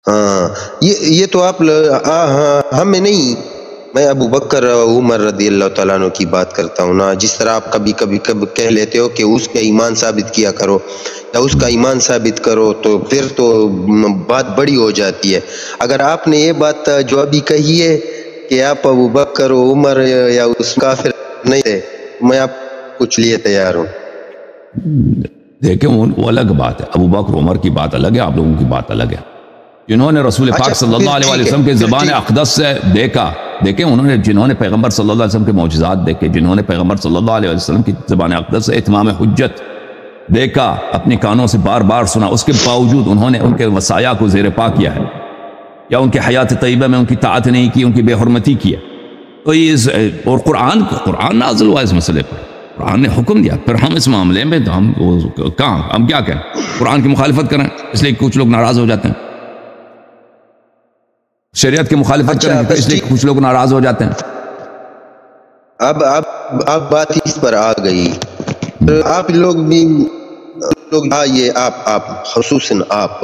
ہاں یہ تو آپ ہاں ہمیں نہیں، میں ابو بکر عمر رضی اللہ تعالیٰ عنہ کی بات کرتا ہوں نا. جس طرح آپ کبھی کبھی کہہ لیتے ہو کہ اس کا ایمان ثابت کیا کرو یا اس کا ایمان ثابت کرو، تو پھر تو بات بڑی ہو جاتی ہے. اگر آپ نے یہ بات جو ابھی کہی ہے کہ آپ ابو بکر و عمر یا اس کافر نہیں تھے، میں آپ کچھ لیے تیار ہوں. دیکھیں وہ الگ بات ہے، ابو بکر عمر کی بات الگ ہے، آپ لوگوں کی بات الگ ہے. جنہوں نے رسول پاک صلی اللہ علیہ وسلم کے زبان اقدس سے دیکھا، دیکھیں جنہوں نے پیغمبر صلی اللہ علیہ وسلم کے معجزات دیکھے، جنہوں نے پیغمبر صلی اللہ علیہ وسلم کی زبان اقدس سے اتمام حجت دیکھا، اپنی کانوں سے بار بار سنا، اس کے باوجود انہوں نے ان کے وصایا کو زیر پا کیا ہے، یا ان کے حیات طیبہ میں ان کی طاعت نہیں کی، ان کی بے حرمتی کی ہے. تو یہ اور قرآن نازل ہوا اس مسئلے پر، قرآن نے حکم دیا. پھر ہم اس معاملے میں ہم کیا کریں؟ قرآن کی مخالفت کریں؟ اس لیے کچھ لوگ ناراض ہو جاتے ہیں. شریعت کی مخالفت کریں تو اس لیے کچھ لوگ ناراض ہو جاتے ہیں. اب بات اس پر آ گئی. آپ لوگ بھی یہ آپ خصوصاً آپ،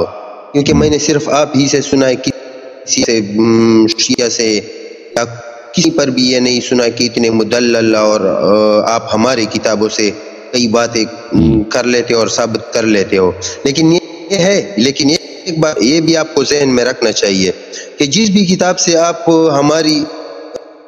کیونکہ میں نے صرف آپ ہی سے سنا ہے، کسی سے شیعہ سے یا کسی پر بھی یہ نہیں سنا کہ اتنے مدلل، اور آپ ہماری کتابوں سے کئی باتیں کر لیتے اور ثابت کر لیتے ہو. لیکن ایک بات یہ بھی آپ کو ذہن میں رکھنا چاہیے کہ جس بھی کتاب سے آپ ہماری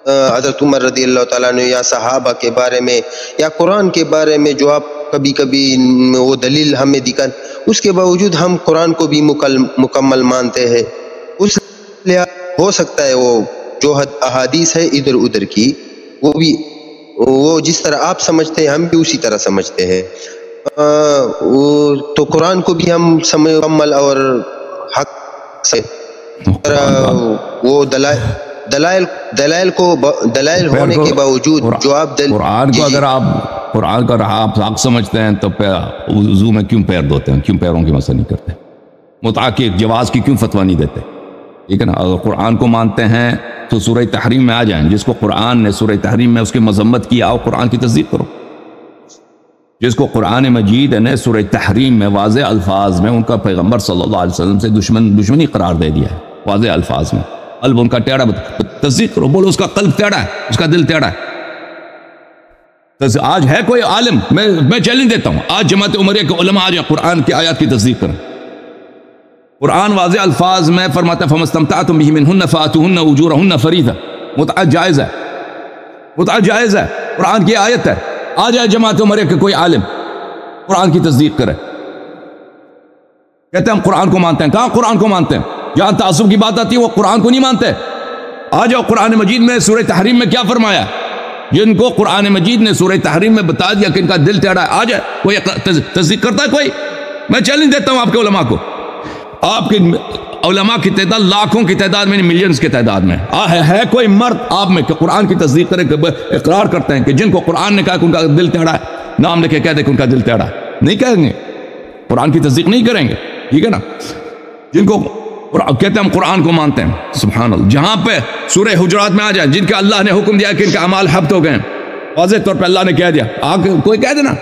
حضرت عمر رضی اللہ تعالیٰ عنہ یا صحابہ کے بارے میں یا قرآن کے بارے میں جو آپ کبھی کبھی وہ دلیل ہمیں دکھائیں، اس کے باوجود ہم قرآن کو بھی مکمل مانتے ہیں. اس لیے ہو سکتا ہے وہ جو احادیث ہے ادھر ادھر کی، وہ جس طرح آپ سمجھتے ہیں ہم بھی اسی طرح سمجھتے ہیں. تو قرآن کو بھی ہم مکمل اور حق سے وہ دلائل ہونے کے باوجود جو آپ قرآن کو اگر آپ حق سمجھتے ہیں تو وضو میں کیوں پیر دھوتے ہیں؟ کیوں پیروں کی مسح نہیں کرتے؟ متعہ کی جواز کی کیوں فتویٰ نہیں دیتے؟ ٹھیک ہے نا. اگر قرآن کو مانتے ہیں تو سورہ تحریم میں آ جائیں. جس کو قرآن نے سورہ تحریم میں اس کی مذمت کی، آؤ قرآن کی تصدیق کرو. جس کو قرآن مجید نے سورہ تحریم میں واضح الفاظ میں ان کا پیغمبر صلی اللہ علیہ وسلم سے دشمنی قرار دے دیا ہے، واضح الفاظ میں، قلب ان کا ٹیڑھا، تصدیق کرو. بولو اس کا قلب ٹیڑھا ہے، اس کا دل ٹیڑھا ہے. آج ہے کوئی عالم، میں چیلنج دیتا ہوں، آج جماعت عمریہ کے علماء آج قرآن کی آیات کی تصدیق کریں. قرآن واضح الفاظ میں فرماتا ہے فَمَسْتَمْتَعْتُمْ بِهِ مِنْهُنَّ فَآتُوهُنَّ أُجُورَهُنَّ فَرِيضَةً. متعہ جائز ہے، متعہ جائز ہے، قرآن کی آیت ہے. آ جائے جماعت عمریہ کے کوئی عالم قرآن کی تصدیق کرے. کہتے ہیں ہم قرآن کو مانتے ہیں. کہاں قرآن کو مانتے ہیں؟ جہاں تعصب کی بات آتی ہے وہ قرآن کو نہیں مانتے. آ جاؤ قرآن مجید میں سورہ تحریم میں کیا فرمایا؟ جن کو قرآن مجید نے سورہ تحریم میں بتا دیا کہ ان کا دل ٹیڑھا ہے، آ جائے. کوئی تصدیق کرتا ہے؟ کوئی؟ میں چیلنج دیتا ہوں آپ کے علماء کو. آپ کے علماء کی تعداد لاکھوں کی تعداد میں، ملینز کی تعداد میں ہے کوئی مرد آپ میں کہ قرآن کی تصدیق کرے، اقرار کرتے ہیں کہ جن کو قرآن نے کہا کہ ان کا دل ٹیڑھا ہے، نام لے کے کہہ دے کہ ان کا دل ٹیڑھا ہے؟ نہیں کہیں گے، قرآن کی تصدیق نہیں کریں گے. ٹھیک ہے نا. جن کو کہتے ہیں ہم قرآن کو مانتے ہیں، سبحان اللہ. جہاں پہ سورہ حجرات میں آ جائیں، جن کا اللہ نے حکم دیا کہ ان کے اعمال حبط ہو گئے ہیں، واضح طور پہ اللہ نے کہہ دیا. کوئی کہہ دے نا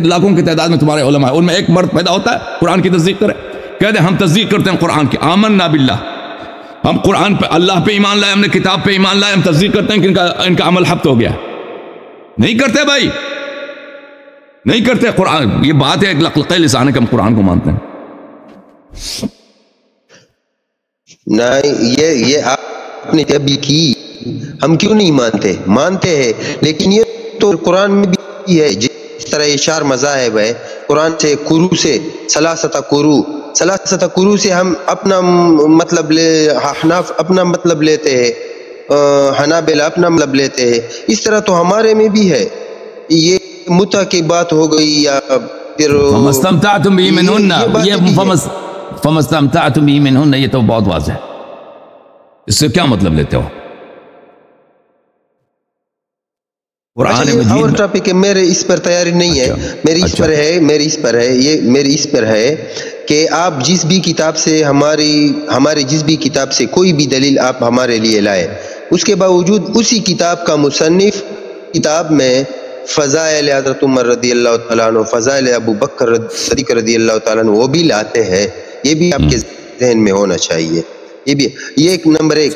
لاکھوں کی تعداد میں تمہارے علماء، ان میں ایک مرد پیدا ہوتا ہے قرآن کی تصدیق کرے، کہہ دیں ہم تصدیق کرتے ہیں قرآن کی، آمنا باللہ، ہم قرآن پہ، اللہ پہ ایمان لائے، ہم نے کتاب پہ ایمان لائے، ہم تصدیق کرتے ہیں کہ ان کا عمل حبط ہو گیا. نہیں کرتے بھائی، نہیں کرتے. قرآن یہ بات ہے ایک لقلقہ لسان ہے کہ ہم قرآن کو مانتے ہیں. نہیں، یہ آپ نے ابھی کی، ہم کیوں نہیں مانتے ہیں. لیکن یہ تو قرآن میں بھی ہے، جس طرح یہ 4 مذاہب ہے، قرآن سے قرو سے ثلاثۃ قرو سے ہم اپنا مطلب حناف اپنا مطلب لیتے ہیں، حنابلہ اپنا مطلب لیتے ہیں. اس طرح تو ہمارے میں بھی ہے. یہ متع کی بات ہو گئی، یا پھر فَمَسْتَمْتَعْتُمْ بِهِ مِنْهُنَّ، یہ فَمَسْتَمْتَعْتُمْ بِهِ مِنْهُنَّ، یہ تو بہت واضح ہے. اس سے کیا مطلب لیتے ہو؟ اور ٹاپک ہے، میرے اس پر تیاری نہیں ہے. میری اس پر ہے کہ آپ جس بھی کتاب سے ہماری جس بھی کتاب سے کوئی بھی دلیل آپ ہمارے لیے لائے، اس کے باوجود اسی کتاب کا مصنف کتاب میں فضائل حضرت عمر رضی اللہ تعالیٰ عنہ، فضائل ابو بکر صدیق رضی اللہ تعالیٰ عنہ وہ بھی لاتے ہیں. یہ بھی آپ کے ذہن میں ہونا چاہیے. یہ بھی یہ ایک نمبر ایک.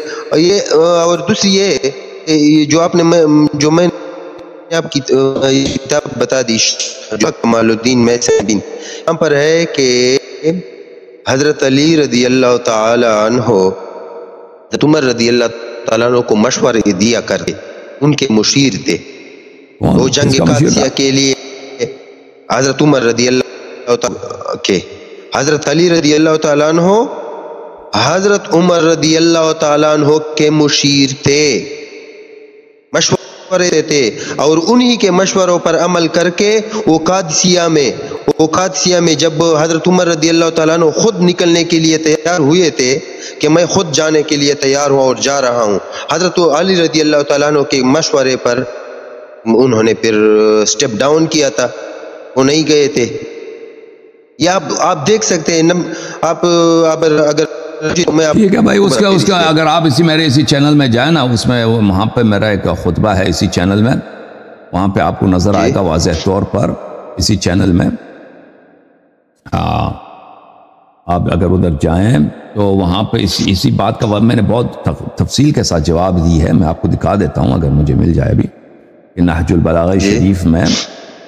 اور دوسری یہ جو آپ نے جو میں نے آپ کی کتاب بتا دی کمال الدین محسن، یہاں پر ہے کہ حضرت علی رضی اللہ تعالی عنہ حضرت عمر رضی اللہ تعالیٰ عنہ کو مشورے دیا کرتے، ان کے مشیر تھے. وہ جنگ قادسیہ کے لیے حضرت عمر رضی اللہ تعالیٰ کے حضرت علی رضی اللہ تعالیٰ عنہ حضرت عمر رضی اللہ تعالیٰ عنہ کے مشیر تھے، مشورے تھے، اور انہی کے مشوروں پر عمل کر کے وہ قادسیہ میں جب حضرت عمر رضی اللہ تعالیٰ عنہ خود نکلنے کے لیے تیار ہوئے تھے کہ میں خود جانے کے لیے تیار ہوں اور جا رہا ہوں، حضرت علی رضی اللہ تعالیٰ عنہ کے مشورے پر انہوں نے پھر سٹیپ ڈاؤن کیا تھا، وہ نہیں گئے تھے. یا آپ دیکھ سکتے ہیں آپ اگر ٹھیک ہے بھائی، اس کا اگر آپ میرے اسی چینل میں جائیں نا، اس میں وہاں پہ میرا ایک خطبہ ہے اسی چینل میں، وہاں پہ آپ کو نظر آئے گا واضح طور پر اسی چینل میں. آپ اگر ادھر جائیں تو وہاں پہ اسی بات کا میں نے بہت تفصیل کے ساتھ جواب دی ہے. میں آپ کو دکھا دیتا ہوں اگر مجھے مل جائے بھی، کہ نہج البلاغہ شریف میں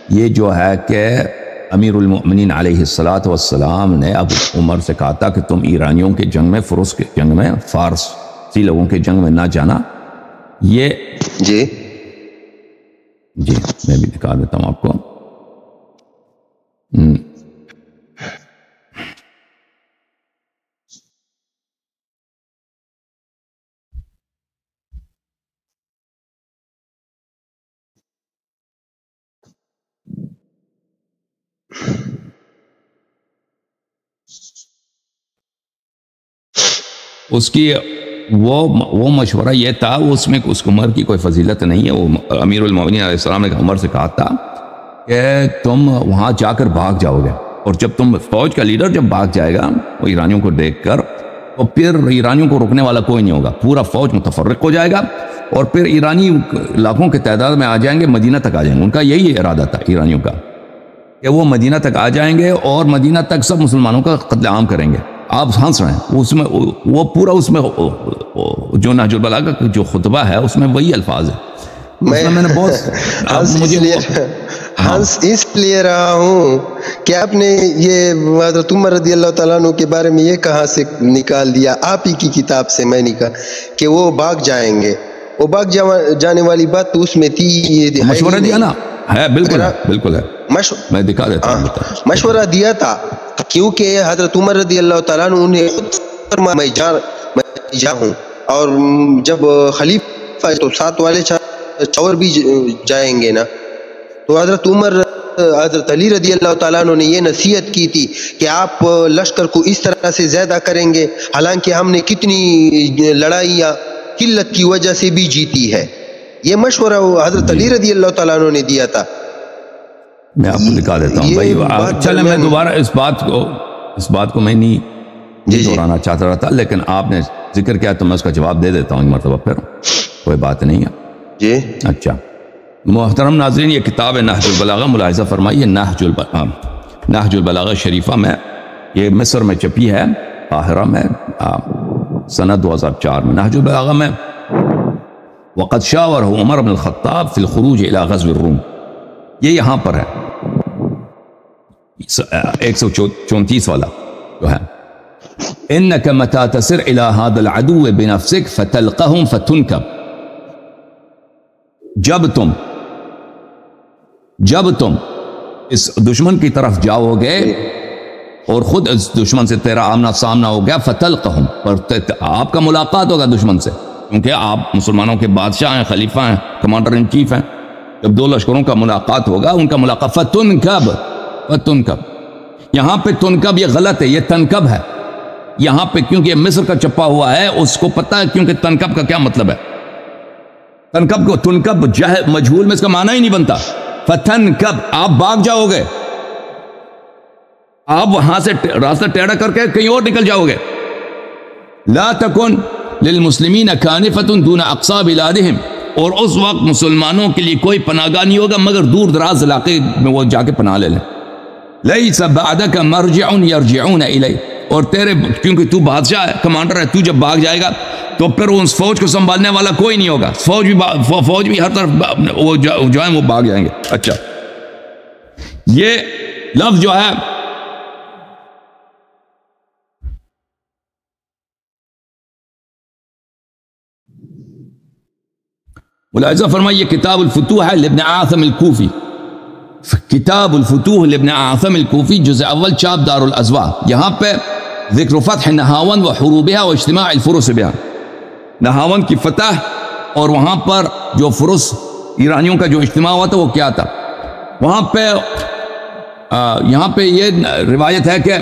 یہ جو ہے کہ امیر المؤمنین علیہ السلام نے اب عمر سے کہا تھا کہ تم ایرانیوں کے جنگ میں، فروس کے جنگ میں، فارسی لوگوں کے جنگ میں نہ جانا. یہ جی میں بھی دکھا دیتا ہوں آپ کو. اس کی وہ مشورہ یہ تھا، اس میں اس عمر کی کوئی فضیلت نہیں ہے. وہ امیر المؤمنین علیہ السلام نے عمر سے کہا تھا کہ تم وہاں جا کر بھاگ جاؤ گے، اور جب تم فوج کا لیڈر جب بھاگ جائے گا وہ ایرانیوں کو دیکھ کر، تو پھر ایرانیوں کو روکنے والا کوئی نہیں ہوگا، پورا فوج متفرق ہو جائے گا، اور پھر ایرانی لاکھوں کے تعداد میں آ جائیں گے، مدینہ تک آ جائیں گے. ان کا یہی ارادہ تھا ایرانیوں کا کہ وہ مدینہ تک آ جائیں گے اور مدینہ تک سب مسلمانوں کا قتل عام کریں گے. آپ ہنس رہے ہیں، اس میں وہ پورا اس میں جو نہج البلاغہ کا جو خطبہ ہے اس میں وہی الفاظ ہے. میں نے بہت ہنس اس لیے رہا ہوں کہ آپ نے یہ حضرت عمر رضی اللہ تعالیٰ عنہ کے بارے میں یہ کہاں سے نکال دیا؟ آپ ہی کی کتاب سے میں نے کہا کہ وہ بھاگ جائیں گے. وہ بھاگ جانے والی بات تو اس میں تھی، مشورہ دیا نا ہے، بالکل ہے، میں دکھا دیتا ہوں. مشورہ دیا تھا کیونکہ حضرت عمر رضی اللہ تعالیٰ عنہ نے میں جا ہوں، اور جب خلیفہ تو ساتھ والے چور بھی جائیں گے نا. تو حضرت علی رضی اللہ تعالیٰ عنہ نے یہ نصیحت کی تھی کہ آپ لشکر کو اس طرح سے زیادہ کریں گے، حالانکہ ہم نے کتنی لڑائیاں قلت کی وجہ سے بھی جیتی ہے. یہ مشورہ حضرت علی رضی اللہ تعالیٰ عنہ نے دیا تھا. میں آپ کو دکھا دیتا ہوں بھائی. چلے میں دوبارہ اس بات کو میں نہیں دہرانا چاہتا رہا تھا، لیکن آپ نے ذکر کیا تو میں اس کا جواب دے دیتا ہوں ایک مرتبہ، پھر کوئی بات نہیں ہے. جی اچھا محترم ناظرین، یہ کتاب ہے نہج البلاغہ، ملاحظہ فرمائیے نہج البلاغہ شریفہ میں، یہ مصر میں چھپی ہے، قاہرہ میں، سنہ 2004 میں. نہج البلاغہ میں وقد شاورہ عمر بن الخطاب فی الخروج الی غزو الروم، یہ یہاں پر ہے 134 والا جو ہے. انک متی تسر الی ھذا العدو بنفسک فتلقہم فتنکب، جب تم اس دشمن کی طرف جاؤ گے اور خود اس دشمن سے تیرا آمنا سامنا ہو گیا، فتلقہم، پر آپ کا ملاقات ہوگا دشمن سے، کیونکہ آپ مسلمانوں کے بادشاہ ہیں، خلیفہ ہیں، کمانڈر ان چیف ہیں. جب دو لشکروں کا ملاقات ہوگا، ان کا ملاقات فتنکب، یہاں پہ تنکب یہ غلط ہے، یہ تنکب ہے یہاں پہ، کیونکہ یہ مصر کا چھپا ہوا ہے، اس کو پتہ ہے کیونکہ تنکب کا کیا مطلب ہے. تنکب کو تنکب مجہول میں اس کا معنی ہی نہیں بنتا. فتنکب، آپ بھاگ جاؤ گے، آپ وہاں سے راستہ ٹیڑھا کر کے کہیں اور نکل جاؤ گے. لا تکن للمسلمین کانفۃ دون اقصا بلادہم، اور اس وقت مسلمانوں کے لیے کوئی پناہ گاہ نہیں ہوگا مگر دور دراز علاقے میں وہ جا کے پناہ لے لیں. لیس بعدک مرجع یرجعون الیہ، اور تیرے کیونکہ تو بادشاہ ہے، کمانڈر ہے، تو جب بھاگ جائے گا تو پھر اس فوج کو سنبھالنے والا کوئی نہیں ہوگا، فوج بھی ہر طرف وہ جو ہے وہ بھاگ جائیں گے۔ اچھا، یہ لفظ جو ہے ملاحظہ فرمائیے، کتاب الفتوح ہے لابن عاصم الکوفی، کتاب الفتوح لابن عاصم الکوفی جزء اول چاپ دار الازواء، یہاں پہ ذکر فتح نہاون و حروبها و اجتماع الفرس بها، نہاون کی فتح اور وہاں پر جو فرس ایرانیوں کا جو اجتماع ہوا تھا وہ کیا تھا۔ وہاں پہ یہاں پہ یہ روایت ہے کہ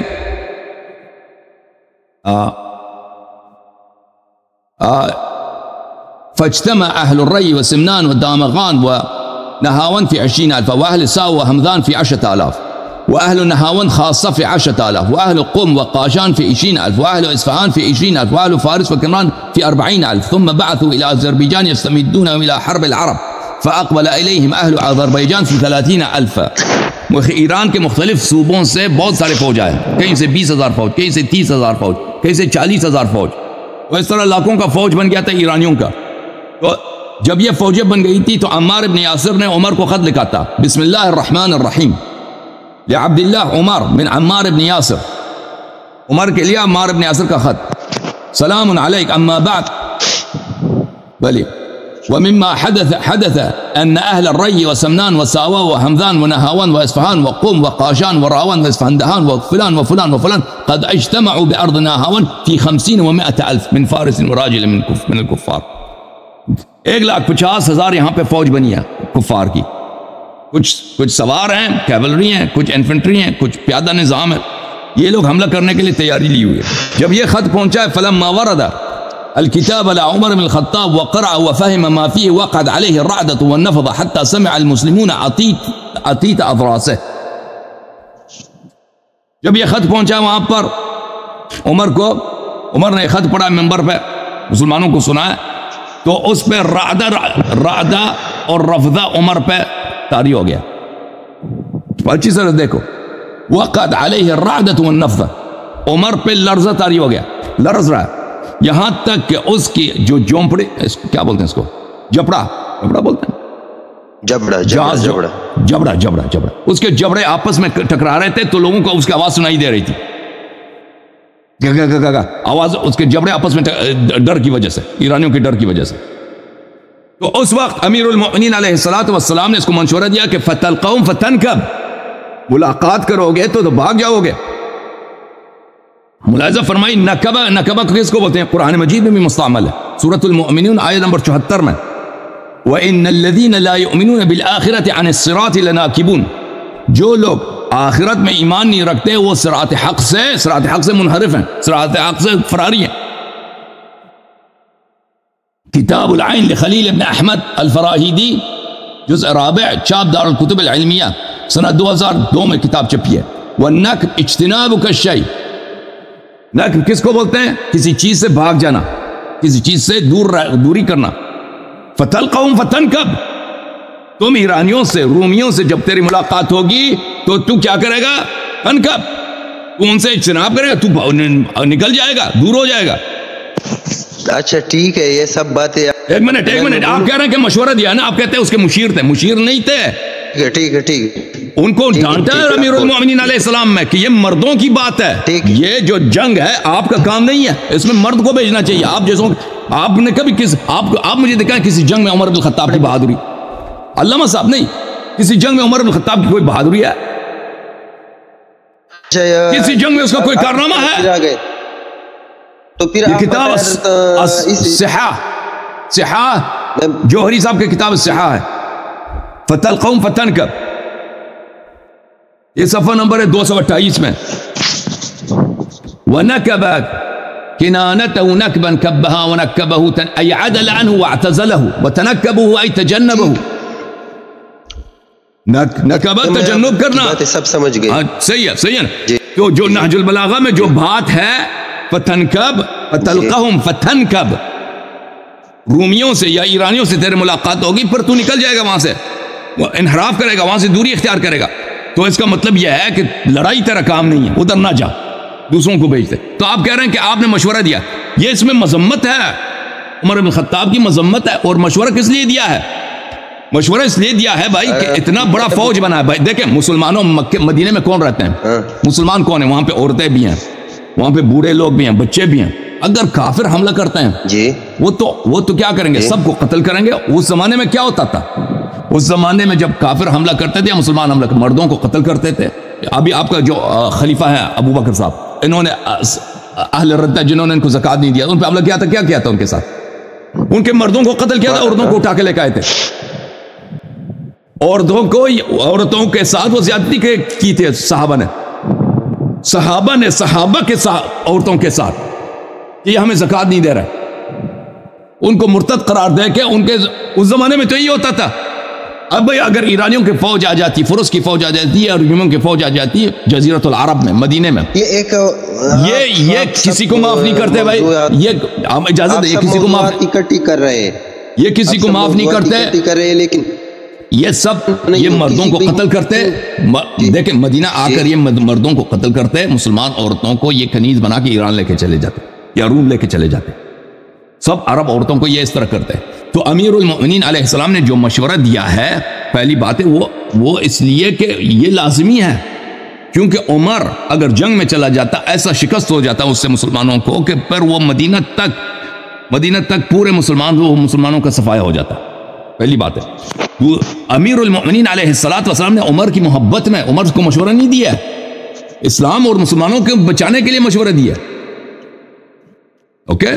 فاجتمع أهل الري وسمنان ودامغان ونهاون في 20,000 وأهل ساو وهمذان في 10,000 وأهل نهاون خاصة في 10,000 وأهل قم وقاشان في 20,000 وأهل إصفهان في 20,000 وأهل فارس وكرمان في 40,000 ثم بعثوا إلى أذربيجان يستمدونهم إلى حرب العرب فأقبل إليهم أهل أذربيجان في 30,000۔ ایران کے مختلف صوبوں سے بہت سارے فوج آئے، کہیں سے 20,000 فوج، کہیں سے 30,000 فوج، کہیں سے 40,000 فوج، تو اس طرح لاکھوں کا فوج بن گیا تھا ایرانیوں کا۔ تو جب یہ فوجیں بن گئی تھی تو عمار ابن یاسر نے عمر کو خط لکھا تھا، بسم اللہ الرحمن الرحیم لعبد اللہ عمر من عمار ابن یاسر، عمر کے لیے عمار ابن یاسر کا خط، سلام علیک اما بعد بلی ومما حدث ان اهل الري وسمنان وساوا وهمذان ونهاون واصفهان وقم وقاشان وراون واصفهان وفلان وفلان وفلان قد اجتمعوا بارض نهاون في 50 و100 الف من فارس وراجل من الكفار، 1,50,000 یہاں پہ فوج بنی ہے کفار کی، کچھ سوار ہیں، کیولری ہیں، کچھ انفنٹری ہیں، کچھ پیادہ نظام ہے، یہ لوگ حملہ کرنے کے لیے تیاری لی ہوئی ہے۔ جب یہ خط پہنچا ہے فلما ورد الكتاب على عمر بن الخطاب وقرأ وفهم ما فيه وقعد عليه الرعدة والنفض حتى سمع المسلمون عطيت أضراسه، جب یہ خط پہنچا وہاں پر عمر نے خط پڑھا ممبر پہ، مسلمانوں کو سنایا، تو اس پہ رعدہ اور رفضہ عمر پہ طاری ہو گیا۔ اچھی طرح دیکھو، وقعد عليه الرعدة والنفض، عمر پہ لرزہ طاری ہو گیا، لرز رہا ہے، یہاں تک کہ اس کی جو جھونپڑی، کیا بولتے ہیں اس کو، جبڑا بولتے ہیں، جبڑا، اس کے جبڑے آپس میں ٹکرا رہے تھے تو لوگوں کو اس کی آواز سنائی دے رہی تھی، آواز اس کے جبڑے آپس میں ڈر کی وجہ سے، ایرانیوں کے ڈر کی وجہ سے۔ تو اس وقت امیر المؤمنین علیہ السلام نے اس کو منشورہ دیا کہ فتلقوم فتنکب، ملاقات کرو گے تو بھاگ جاؤ گے۔ ملاحظہ فرمائی، نکبہ کس کو بولتے ہیں؟ قرآن مجید میں بھی مستعمل ہے، سورۃ المؤمنون آیت نمبر 74 میں، وَإِنَّ الَّذِينَ لَا يُؤْمِنُونَ بِالْآخِرَةِ عَنِ الصِّرَاطِ لَنَاكِبُونَ، جو لوگ آخرت میں ایمان نہیں رکھتے وہ صراط حق سے منحرف ہیں، صراط حق سے فراری ہیں۔ کتاب العین لخلیل ابن احمد الفراہیدی، جزء رابع، چاپ دار الکتب العلمیہ، سنہ 2002 میں کتاب چھپی ہے۔ وَالنَّكْبُ اجتنابُ كَالشَّيْء، نقب کس کو بولتے ہیں؟ کسی چیز سے بھاگ جانا، کسی چیز سے دوری کرنا۔ فتلقوم فتنکب، تم ایرانیوں سے، رومیوں سے جب تیری ملاقات ہوگی تو کیا کرے گا؟ تنکب، تو ان سے اجتناب کرے گا، تو نکل جائے گا، دور ہو جائے گا۔ اچھا ٹھیک ہے، یہ سب باتیں ایک منٹ، آپ کہہ رہے ہیں کہ مشورہ دیا نا، آپ کہتے ہیں اس کے مشیر تھے، مشیر نہیں تھے، ٹھیک ہے، ان کو ڈانٹا ہے امیر المؤمنین علیہ السلام میں کہ یہ مردوں کی بات ہے، یہ جو جنگ ہے آپ کا کام نہیں ہے، اس میں مرد کو بھیجنا چاہیے۔ آپ جیسوں آپ نے کبھی آپ مجھے دکھائیں کسی جنگ میں عمر بن الخطاب کی بہادری، علامہ صاحب نہیں، کسی جنگ میں عمر بن الخطاب کی کوئی بہادری ہے؟ کسی جنگ میں اس کا کوئی کارنامہ ہے؟ تو پھر یہ کتاب صحاح جوہری صاحب کی کتاب صحاح ہے، فتلقوم فتنکب، یہ صفحہ نمبر ہے 228 میں۔ وَنَكَبَ كِنَانَتَهُ نَكْبًا كَبَّهَا وَنَكَّبَهُ أَيْ عَدَلَ عَنْهُ وَاعْتَزَلَهُ وَتَنَكَّبُهُ أَيْ تَجَنَّبَهُ، نکبہ تجنب کرنا، سب سمجھ گئے، صحیح ہے۔ تو جو نہج البلاغہ میں جو بات ہے فتنکب، فتلقہم فتنکب، رومیوں سے یا ایرانیوں سے تیرے ملاقات ہوگی، پھر تو نکل جائے گا وہاں سے، وہ انحراف کرے گا، وہاں سے دوری اختیار کرے گا۔ تو اس کا مطلب یہ ہے کہ لڑائی تیرا کام نہیں ہے، ادھر نہ جا، دوسروں کو بھیجتے. تو آپ کہہ رہے ہیں کہ آپ نے مشورہ دیا. یہ اس میں مذمت ہے, عمر بن خطاب کی مذمت ہے. اور مشورہ کس لیے دیا ہے؟ مشورہ اس لیے دیا ہے بھائی کہ اتنا بڑا فوج بنا ہے. بھائی دیکھیں مسلمانوں مدینے میں کون رہتے ہیں؟ مسلمان کون ہیں؟ وہاں پہ عورتیں بھی ہیں, وہاں پہ بوڑھے لوگ بھی ہیں, بچے بھی ہیں. اگر کافر حملہ کرتے ہیں جی وہ تو کیا کریں گے؟ سب کو قتل کریں گے. اس زمانے میں کیا ہوتا تھا؟ اس زمانے میں جب کافر حملہ کرتے تھے, مسلمان حملہ کرتے, مردوں کو قتل کرتے تھے. ابھی آپ کا جو خلیفہ ہے ابو بکر صاحب, انہوں نے اہل ردہ جنہوں نے ان کو زکات نہیں دیا, ان پہ حملہ کیا تھا. کیا کیا تھا ان کے ساتھ؟ ان کے مردوں کو قتل کیا تھا, عورتوں کو اٹھا کے لے کے آئے تھے. عورتوں کے ساتھ وہ زیادتی کی تھی صحابہ نے صحابہ کے ساتھ, عورتوں کے ساتھ, یہ ہمیں زکات نہیں دے رہے. ان کو مرتد قرار دے کے ان کے اس زمانے میں تو یہی ہوتا تھا. اب بھائی اگر ایرانیوں کی فوج آ جاتی, فرس کی فوج آ جاتی ہے, اور رومیوں کی فوج آ جاتی ہے جزیرۃ العرب میں, مدینے میں, یہ کسی کو معاف نہیں کرتے بھائی. یہ اجازت ہے, یہ کسی کو معاف اکٹھی کر رہے ہیں, یہ کسی کو معاف نہیں کرتے. لیکن یہ سب یہ مردوں کو قتل کرتے. دیکھیں مدینہ آ کر یہ مردوں کو قتل کرتے, مسلمان عورتوں کو یہ کنیز بنا کے ایران لے کے چلے جاتے یا روم لے کے چلے جاتے. سب عرب عورتوں کو یہ اس طرح کرتے. تو امیر المؤمنین علیہ السلام نے جو مشورہ دیا ہے, پہلی بات ہے وہ اس لیے کہ یہ لازمی ہے, کیونکہ عمر اگر جنگ میں چلا جاتا, ایسا شکست ہو جاتا اس سے مسلمانوں کو کہ پھر وہ مدینہ تک پورے مسلمانوں کا صفایا ہو جاتا. پہلی بات ہے امیر المؤمنین علیہ السلام نے عمر کی محبت میں عمر کو مشورہ نہیں دیا, اسلام اور مسلمانوں کو بچانے کے لیے مشورہ دیا. اوکے